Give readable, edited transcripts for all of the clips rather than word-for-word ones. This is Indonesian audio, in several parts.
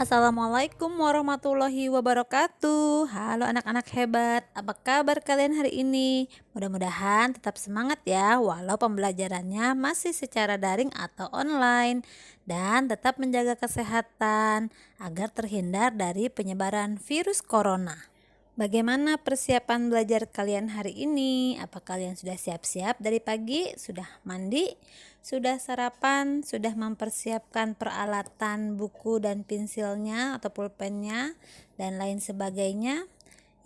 Assalamualaikum warahmatullahi wabarakatuh. Halo anak-anak hebat, apa kabar kalian hari ini? Mudah-mudahan tetap semangat ya, walau pembelajarannya masih secara daring atau online. Dan tetap menjaga kesehatan agar terhindar dari penyebaran virus corona. Bagaimana persiapan belajar kalian hari ini? Apa kalian sudah siap-siap dari pagi? Sudah mandi? Sudah sarapan? Sudah mempersiapkan peralatan buku dan pensilnya atau pulpennya dan lain sebagainya?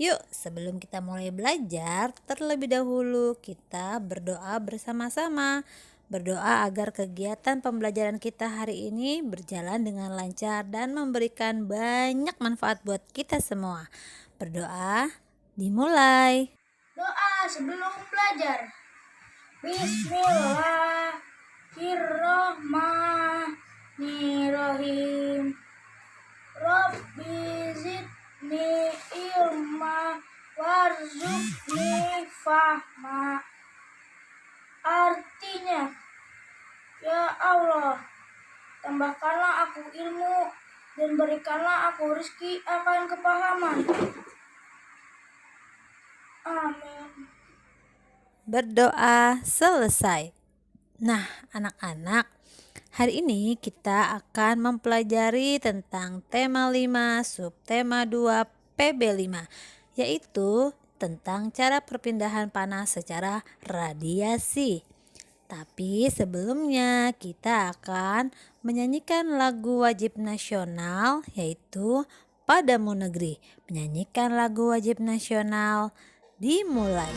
Yuk, sebelum kita mulai belajar, terlebih dahulu kita berdoa bersama-sama. Berdoa agar kegiatan pembelajaran kita hari ini berjalan dengan lancar dan memberikan banyak manfaat buat kita semua. Berdoa dimulai. Doa sebelum belajar. Bismillahirrahmanirrahim. Rabbi zidni ilma warzuqni fahma. Artinya, ya Allah, tambahkanlah aku ilmu dan berikanlah aku rezeki akan kepahaman. Amin. Berdoa selesai. Nah, anak-anak, hari ini kita akan mempelajari tentang tema 5, subtema 2, PB5, yaitu tentang cara perpindahan panas secara radiasi. Tapi sebelumnya kita akan menyanyikan lagu wajib nasional, yaitu Padamu Negeri. Menyanyikan lagu wajib nasional dimulai.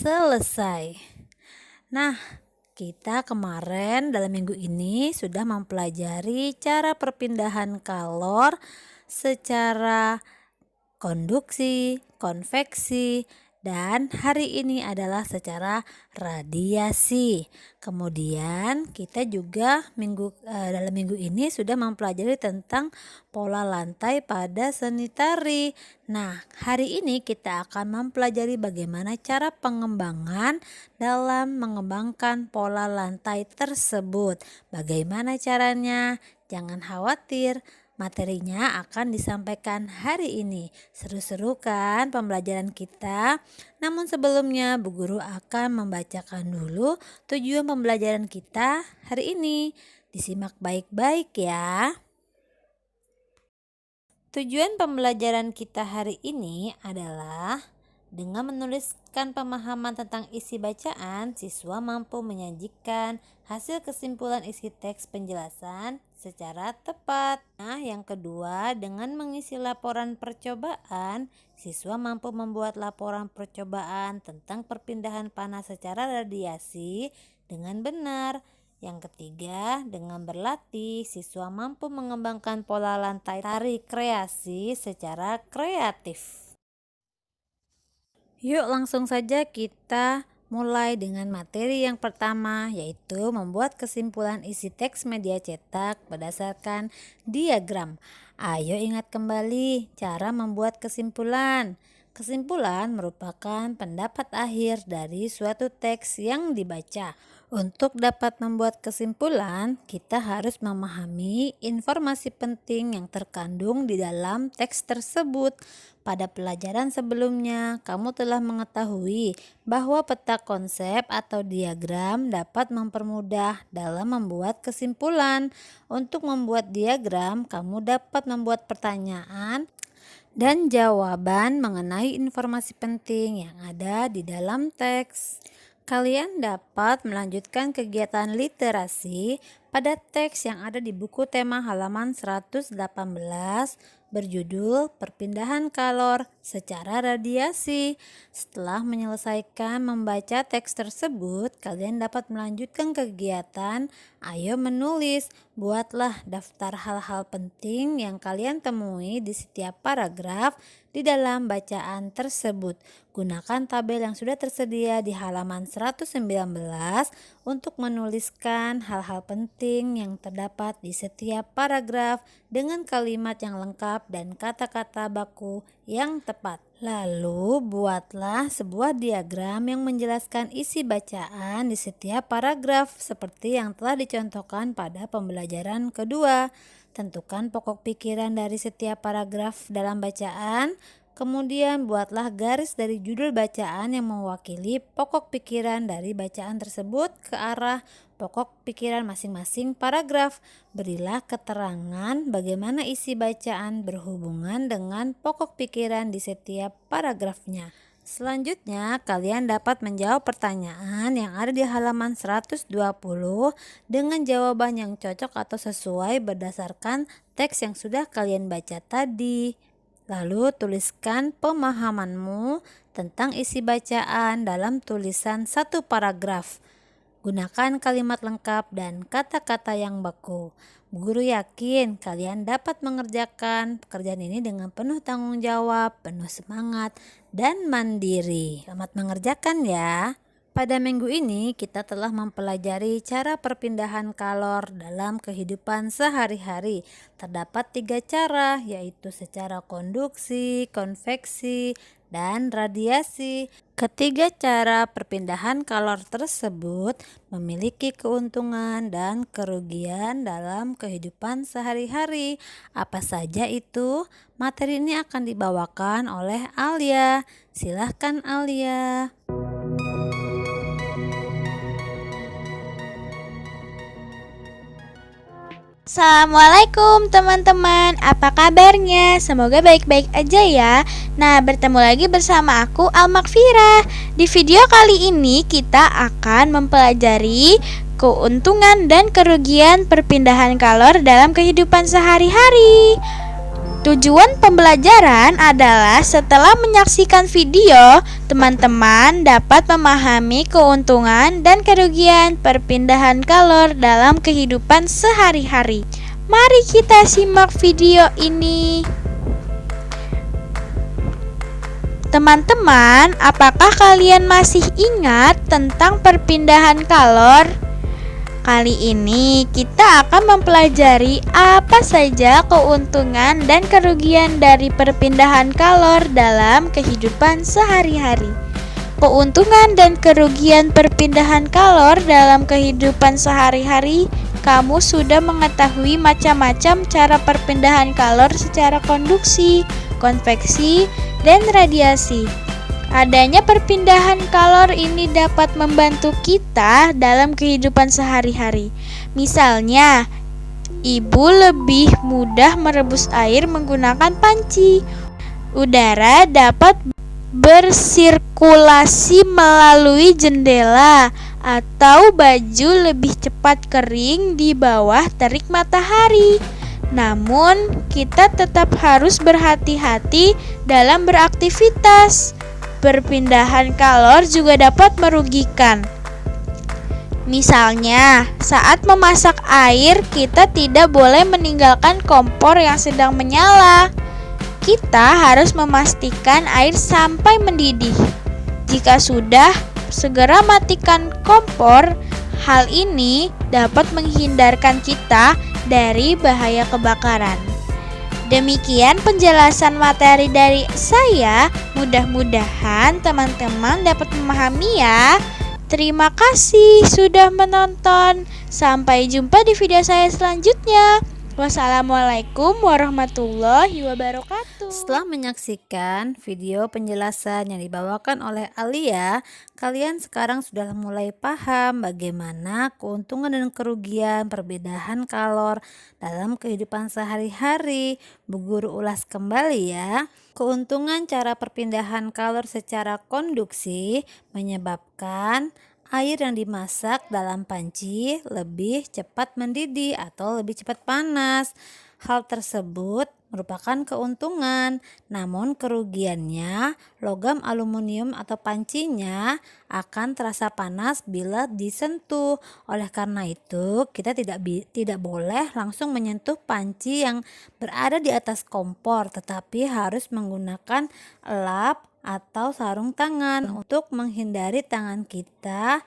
Selesai. Nah, kita kemarin dalam minggu ini sudah mempelajari cara perpindahan kalor secara konduksi, konveksi, dan hari ini adalah secara radiasi. Kemudian kita juga dalam minggu ini sudah mempelajari tentang pola lantai pada seni tari. Nah, hari ini kita akan mempelajari bagaimana cara pengembangan dalam mengembangkan pola lantai tersebut. Bagaimana caranya? Jangan khawatir, Materinya akan disampaikan hari ini. Seru-seru kan pembelajaran kita? Namun sebelumnya Bu Guru akan membacakan dulu tujuan pembelajaran kita hari ini. Disimak baik-baik ya. Tujuan pembelajaran kita hari ini adalah dengan menuliskan pemahaman tentang isi bacaan, siswa mampu menyajikan hasil kesimpulan isi teks penjelasan secara tepat. Nah, yang kedua, dengan mengisi laporan percobaan, siswa mampu membuat laporan percobaan tentang perpindahan panas secara radiasi dengan benar. Yang ketiga, dengan berlatih, siswa mampu mengembangkan pola lantai tari kreasi secara kreatif. Yuk langsung saja kita mulai dengan materi yang pertama, yaitu membuat kesimpulan isi teks media cetak berdasarkan diagram. Ayo ingat kembali cara membuat kesimpulan. Kesimpulan merupakan pendapat akhir dari suatu teks yang dibaca. Untuk dapat membuat kesimpulan, kita harus memahami informasi penting yang terkandung di dalam teks tersebut. Pada pelajaran sebelumnya, kamu telah mengetahui bahwa peta konsep atau diagram dapat mempermudah dalam membuat kesimpulan. Untuk membuat diagram, kamu dapat membuat pertanyaan dan jawaban mengenai informasi penting yang ada di dalam teks. Kalian dapat melanjutkan kegiatan literasi pada teks yang ada di buku tema halaman 118 berjudul Perpindahan Kalor secara Radiasi. Setelah menyelesaikan membaca teks tersebut, kalian dapat melanjutkan kegiatan. Ayo menulis. Buatlah daftar hal-hal penting yang kalian temui di setiap paragraf di dalam bacaan tersebut. Gunakan tabel yang sudah tersedia di halaman 119 untuk menuliskan hal-hal penting yang terdapat di setiap paragraf dengan kalimat yang lengkap dan kata-kata baku yang tepat. Lalu buatlah sebuah diagram yang menjelaskan isi bacaan di setiap paragraf seperti yang telah dicontohkan pada pembelajaran kedua. Tentukan pokok pikiran dari setiap paragraf dalam bacaan. Kemudian buatlah garis dari judul bacaan yang mewakili pokok pikiran dari bacaan tersebut ke arah pokok pikiran masing-masing paragraf. Berilah keterangan bagaimana isi bacaan berhubungan dengan pokok pikiran di setiap paragrafnya. Selanjutnya, kalian dapat menjawab pertanyaan yang ada di halaman 120 dengan jawaban yang cocok atau sesuai berdasarkan teks yang sudah kalian baca tadi. Lalu tuliskan pemahamanmu tentang isi bacaan dalam tulisan satu paragraf. Gunakan kalimat lengkap dan kata-kata yang baku. Bu Guru yakin kalian dapat mengerjakan pekerjaan ini dengan penuh tanggung jawab, penuh semangat, dan mandiri. Selamat mengerjakan ya. Pada minggu ini kita telah mempelajari cara perpindahan kalor dalam kehidupan sehari-hari. Terdapat 3 cara, yaitu secara konduksi, konveksi, dan radiasi. Ketiga cara perpindahan kalor tersebut memiliki keuntungan dan kerugian dalam kehidupan sehari-hari. Apa saja itu? Materi ini akan dibawakan oleh Alia. Silahkan Alia. Assalamualaikum teman-teman, apa kabarnya? Semoga baik-baik aja ya. Nah, bertemu lagi bersama aku Almakfira. Di video kali ini kita akan mempelajari keuntungan dan kerugian perpindahan kalor dalam kehidupan sehari-hari. Tujuan pembelajaran adalah setelah menyaksikan video, teman-teman dapat memahami keuntungan dan kerugian perpindahan kalor dalam kehidupan sehari-hari. Mari kita simak video ini. Teman-teman, apakah kalian masih ingat tentang perpindahan kalor? Kali ini kita akan mempelajari apa saja keuntungan dan kerugian dari perpindahan kalor dalam kehidupan sehari-hari. Keuntungan dan kerugian perpindahan kalor dalam kehidupan sehari-hari kamu sudah mengetahui macam-macam cara perpindahan kalor secara konduksi, konveksi, dan radiasi. Adanya perpindahan kalor ini dapat membantu kita dalam kehidupan sehari-hari. Misalnya, ibu lebih mudah merebus air menggunakan panci. Udara dapat bersirkulasi melalui jendela, atau baju lebih cepat kering di bawah terik matahari. Namun, kita tetap harus berhati-hati dalam beraktivitas. Perpindahan kalor juga dapat merugikan. Misalnya, saat memasak air, kita tidak boleh meninggalkan kompor yang sedang menyala. Kita harus memastikan air sampai mendidih. Jika sudah, segera matikan kompor. Hal ini dapat menghindarkan kita dari bahaya kebakaran. Demikian penjelasan materi dari saya. Mudah-mudahan teman-teman dapat memahami ya. Terima kasih sudah menonton. Sampai jumpa di video saya selanjutnya. Wassalamualaikum warahmatullahi wabarakatuh. Setelah menyaksikan video penjelasan yang dibawakan oleh Alia, kalian sekarang sudah mulai paham bagaimana keuntungan dan kerugian perbedaan kalor dalam kehidupan sehari-hari. Bu Guru ulas kembali ya. Keuntungan cara perpindahan kalor secara konduksi menyebabkan air yang dimasak dalam panci lebih cepat mendidih atau lebih cepat panas. Hal tersebut merupakan keuntungan, namun kerugiannya logam aluminium atau pancinya akan terasa panas bila disentuh. Oleh karena itu, kita tidak boleh langsung menyentuh panci yang berada di atas kompor, tetapi harus menggunakan lap atau sarung tangan untuk menghindari tangan kita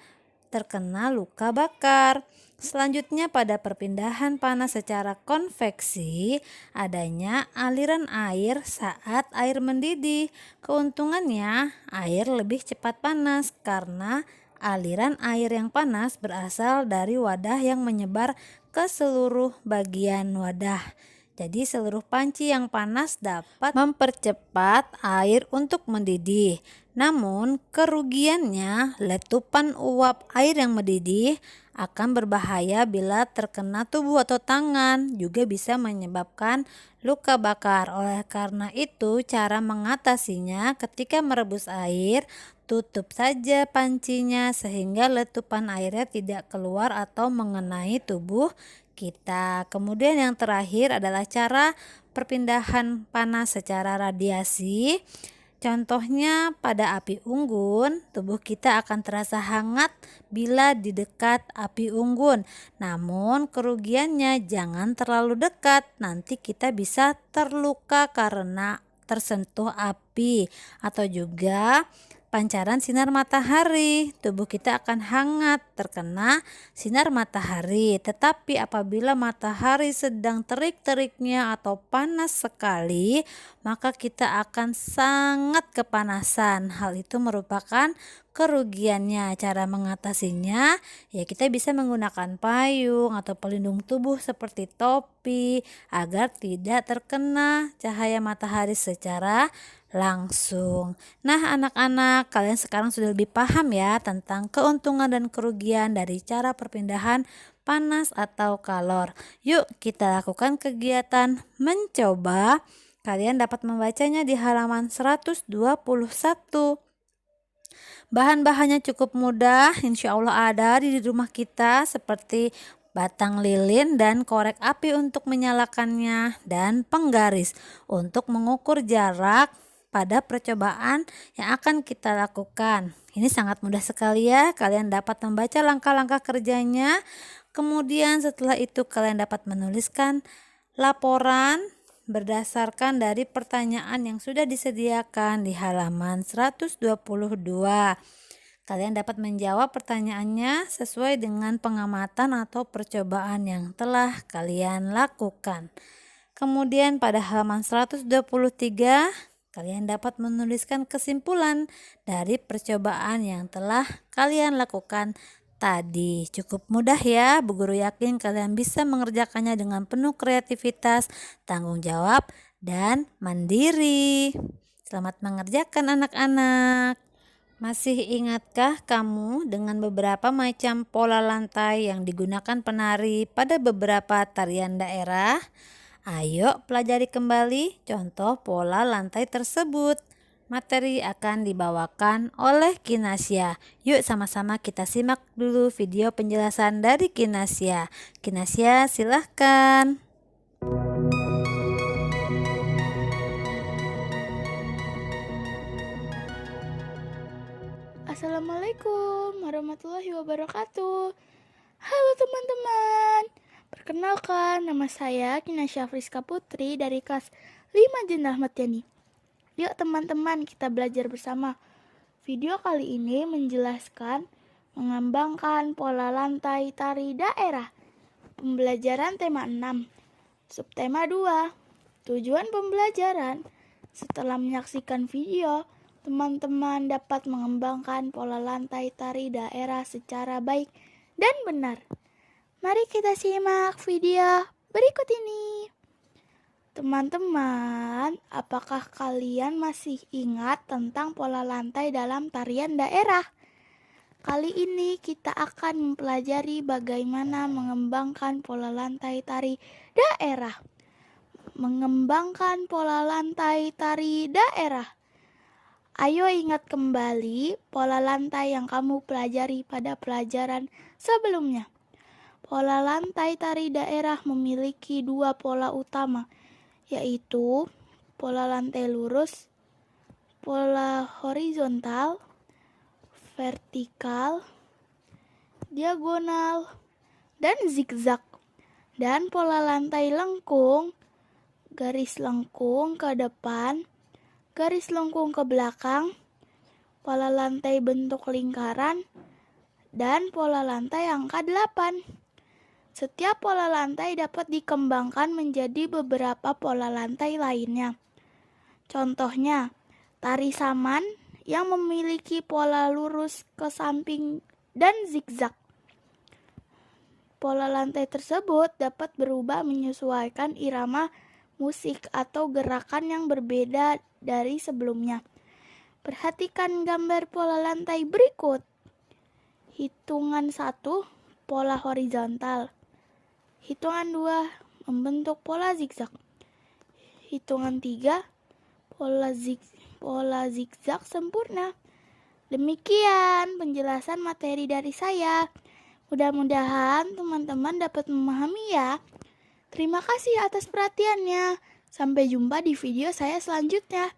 terkena luka bakar. Selanjutnya, pada perpindahan panas secara konveksi, adanya aliran air saat air mendidih. Keuntungannya, air lebih cepat panas karena aliran air yang panas berasal dari wadah yang menyebar ke seluruh bagian wadah. Jadi seluruh panci yang panas dapat mempercepat air untuk mendidih. Namun kerugiannya, letupan uap air yang mendidih akan berbahaya bila terkena tubuh atau tangan, juga bisa menyebabkan luka bakar. Oleh karena itu, cara mengatasinya ketika merebus air, tutup saja pancinya sehingga letupan airnya tidak keluar atau mengenai tubuh kita. Kemudian yang terakhir adalah cara perpindahan panas secara radiasi. Contohnya pada api unggun, tubuh kita akan terasa hangat bila di dekat api unggun. Namun kerugiannya, jangan terlalu dekat, nanti kita bisa terluka karena tersentuh api. Atau juga pancaran sinar matahari, tubuh kita akan hangat terkena sinar matahari. Tetapi apabila matahari sedang terik-teriknya atau panas sekali, maka kita akan sangat kepanasan. Hal itu merupakan kerugiannya. Cara mengatasinya, ya kita bisa menggunakan payung atau pelindung tubuh seperti topi agar tidak terkena cahaya matahari secara langsung. Nah anak-anak, kalian sekarang sudah lebih paham ya tentang keuntungan dan kerugian dari cara perpindahan panas atau kalor. Yuk kita lakukan kegiatan mencoba. Kalian dapat membacanya di halaman 121. Bahan-bahannya cukup mudah, insya Allah ada di rumah kita, seperti batang lilin dan korek api untuk menyalakannya, dan penggaris untuk mengukur jarak pada percobaan yang akan kita lakukan. Ini sangat mudah sekali ya, kalian dapat membaca langkah-langkah kerjanya. Kemudian setelah itu kalian dapat menuliskan laporan berdasarkan dari pertanyaan yang sudah disediakan di halaman 122. Kalian dapat menjawab pertanyaannya sesuai dengan pengamatan atau percobaan yang telah kalian lakukan. Kemudian pada halaman 123, kalian dapat menuliskan kesimpulan dari percobaan yang telah kalian lakukan tadi. Cukup mudah ya, Bu Guru yakin kalian bisa mengerjakannya dengan penuh kreativitas, tanggung jawab, dan mandiri. Selamat mengerjakan anak-anak. Masih ingatkah kamu dengan beberapa macam pola lantai yang digunakan penari pada beberapa tarian daerah? Ayo pelajari kembali contoh pola lantai tersebut. Materi akan dibawakan oleh Kinasya. Yuk sama-sama kita simak dulu video penjelasan dari Kinasya. Kinasya silahkan. Assalamualaikum warahmatullahi wabarakatuh. Halo teman-teman. Perkenalkan, nama saya Kinasya Friska Putri dari kelas 5 Jenderal Ahmad Yani. Yuk teman-teman, kita belajar bersama. Video kali ini menjelaskan mengembangkan pola lantai tari daerah. Pembelajaran tema 6. Subtema 2. Tujuan pembelajaran. Setelah menyaksikan video, teman-teman dapat mengembangkan pola lantai tari daerah secara baik dan benar. Mari kita simak video berikut ini. Teman-teman, apakah kalian masih ingat tentang pola lantai dalam tarian daerah? Kali ini kita akan mempelajari bagaimana mengembangkan pola lantai tari daerah. Mengembangkan pola lantai tari daerah. Ayo ingat kembali pola lantai yang kamu pelajari pada pelajaran sebelumnya. Pola lantai tari daerah memiliki dua pola utama, yaitu pola lantai lurus, pola horizontal, vertikal, diagonal, dan zigzag. Dan pola lantai lengkung, garis lengkung ke depan, garis lengkung ke belakang, pola lantai bentuk lingkaran, dan pola lantai angka 8. Setiap pola lantai dapat dikembangkan menjadi beberapa pola lantai lainnya. Contohnya, tari saman yang memiliki pola lurus ke samping dan zigzag. Pola lantai tersebut dapat berubah menyesuaikan irama musik atau gerakan yang berbeda dari sebelumnya. Perhatikan gambar pola lantai berikut. Hitungan 1, pola horizontal. Hitungan 2, membentuk pola zigzag. Hitungan 3, pola zigzag sempurna. Demikian penjelasan materi dari saya. Mudah-mudahan teman-teman dapat memahami ya. Terima kasih atas perhatiannya. Sampai jumpa di video saya selanjutnya.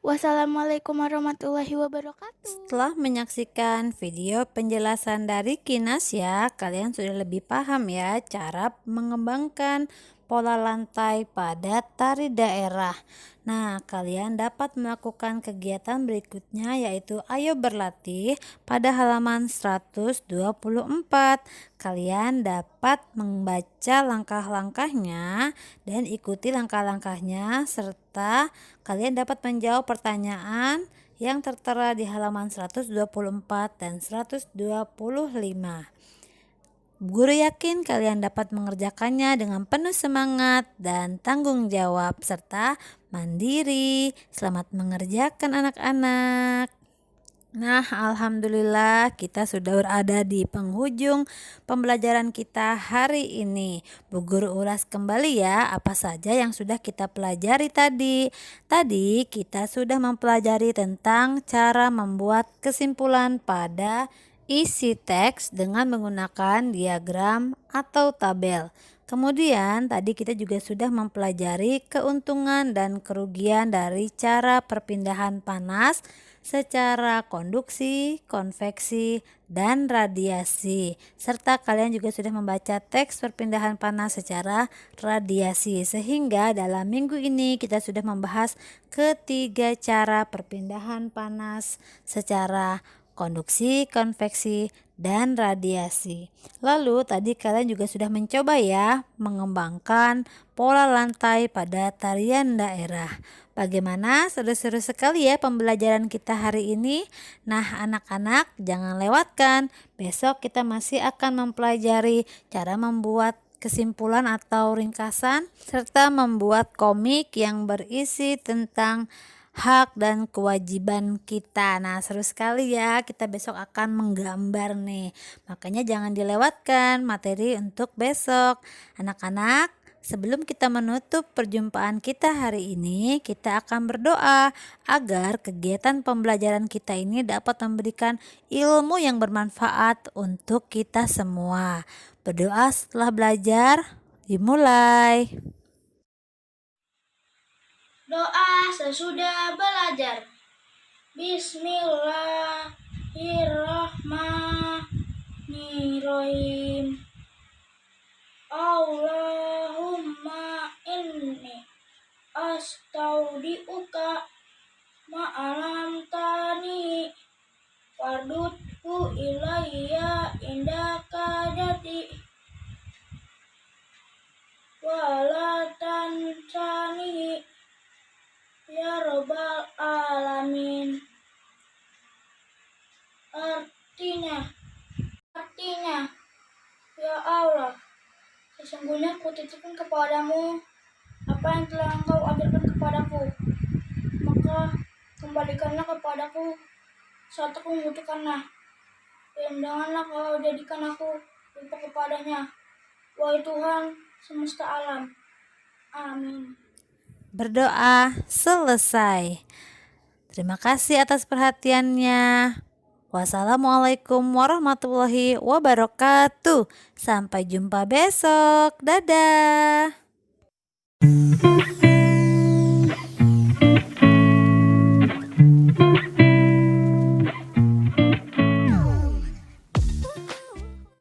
Wassalamualaikum warahmatullahi wabarakatuh. Setelah menyaksikan video penjelasan dari Kinasya, kalian sudah lebih paham ya cara mengembangkan pola lantai pada tari daerah. Nah, kalian dapat melakukan kegiatan berikutnya yaitu ayo berlatih pada halaman 124. Kalian dapat membaca langkah-langkahnya dan ikuti langkah-langkahnya serta kalian dapat menjawab pertanyaan yang tertera di halaman 124 dan 125. Guru yakin kalian dapat mengerjakannya dengan penuh semangat dan tanggung jawab serta mandiri. Selamat mengerjakan anak-anak. Nah, alhamdulillah kita sudah berada di penghujung pembelajaran kita hari ini. Bu Guru ulas kembali ya apa saja yang sudah kita pelajari tadi. Tadi kita sudah mempelajari tentang cara membuat kesimpulan pada isi teks dengan menggunakan diagram atau tabel. Kemudian tadi kita juga sudah mempelajari keuntungan dan kerugian dari cara perpindahan panas secara konduksi, konveksi, dan radiasi. Serta kalian juga sudah membaca teks perpindahan panas secara radiasi. Sehingga dalam minggu ini kita sudah membahas ketiga cara perpindahan panas secara konduksi, konveksi, dan radiasi. Lalu tadi kalian juga sudah mencoba ya mengembangkan pola lantai pada tarian daerah. Bagaimana? Seru-seru sekali ya pembelajaran kita hari ini. Nah, anak-anak jangan lewatkan. Besok kita masih akan mempelajari cara membuat kesimpulan atau ringkasan serta membuat komik yang berisi tentang hak dan kewajiban kita. Nah, seru sekali ya, kita besok akan menggambar nih. Makanya jangan dilewatkan materi untuk besok. Anak-anak, sebelum kita menutup perjumpaan kita hari ini, kita akan berdoa agar kegiatan pembelajaran kita ini dapat memberikan ilmu yang bermanfaat untuk kita semua. Berdoa setelah belajar, dimulai. Doa sesudah belajar. Bismillahirrahmanirrahim. Allahumma inni astaudiuka ma'alam tani fardutku ilayya indaka jati wala tansani ya rabbal alamin. Artinya, ya Allah, sesungguhnya kutitipkan kepadamu apa yang telah engkau ajarkan kepadaku, maka kembalikanlah kepadaku saat aku membutuhkannya, dan janganlah kau jadikan aku lupa kepadanya, wahai Tuhan semesta alam. Amin. Berdoa selesai. Terima kasih atas perhatiannya. Wassalamualaikum warahmatullahi wabarakatuh. Sampai jumpa besok. Dadah.